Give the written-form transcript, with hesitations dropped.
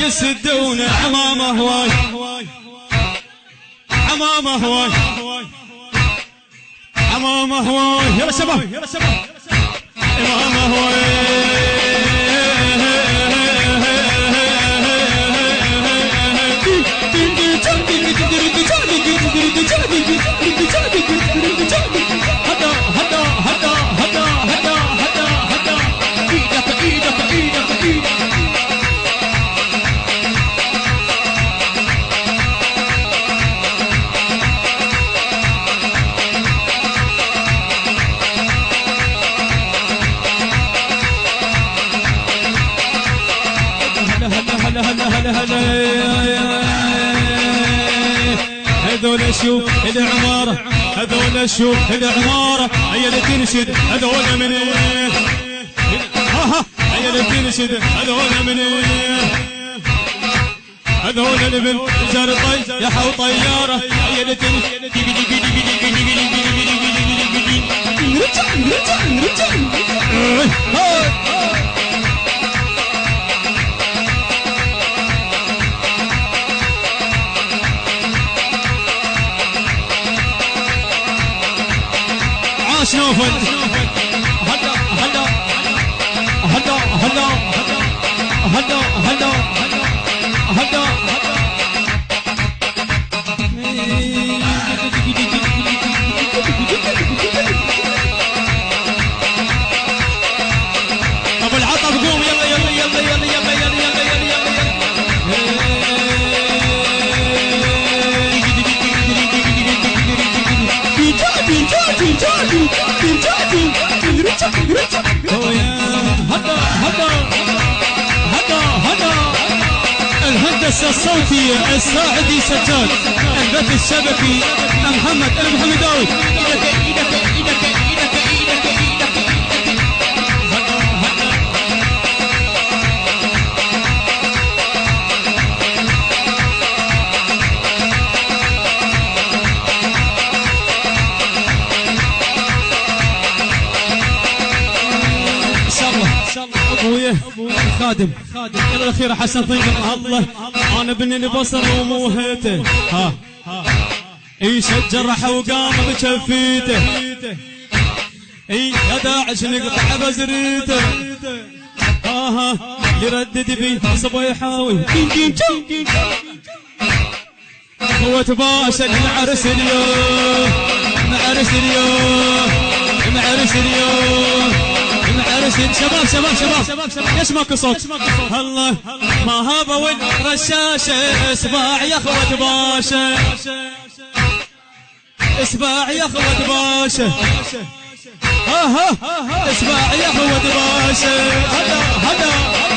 يسدون عمامه هواي عمامه هواي عمامه هواي يلا شباب يلا شباب عمامه هواي هذول شوف العمارة هذول شوف العمارة هي اللي تنشد هذول من هي اللي تنشد هذول من هذول اللي جرطي يا حو طيارة هي اللي تنشد نوفل هلا هلا هلا هلا هلا هلا هلا ابو العطب قوم يلا يلا يلا يلا يلا يلا يلا الهندسة الصوتية الساعدي سجاد البث الشبكي محمد المحمداوي ايدك ايدك ايدك ايدك ايدك ايدك ابويا خادم يلا الاخيره حسن طيب الله انا بني بصر وموهته ها يشجر راح وقام بكفيته اي يا داعش نقطع بزريته ها يردد بي صبا يحاول قوة باشا نعرس اليوم نعرس اليوم نعرس اليوم شباب شباب شباب شباب ليش ماكو صوت الله ما هذا والرشاشه اسباع يا اخوة باشا اسباع يا اخوة باشا ها اسباع يا اخوة باشا هلا هلا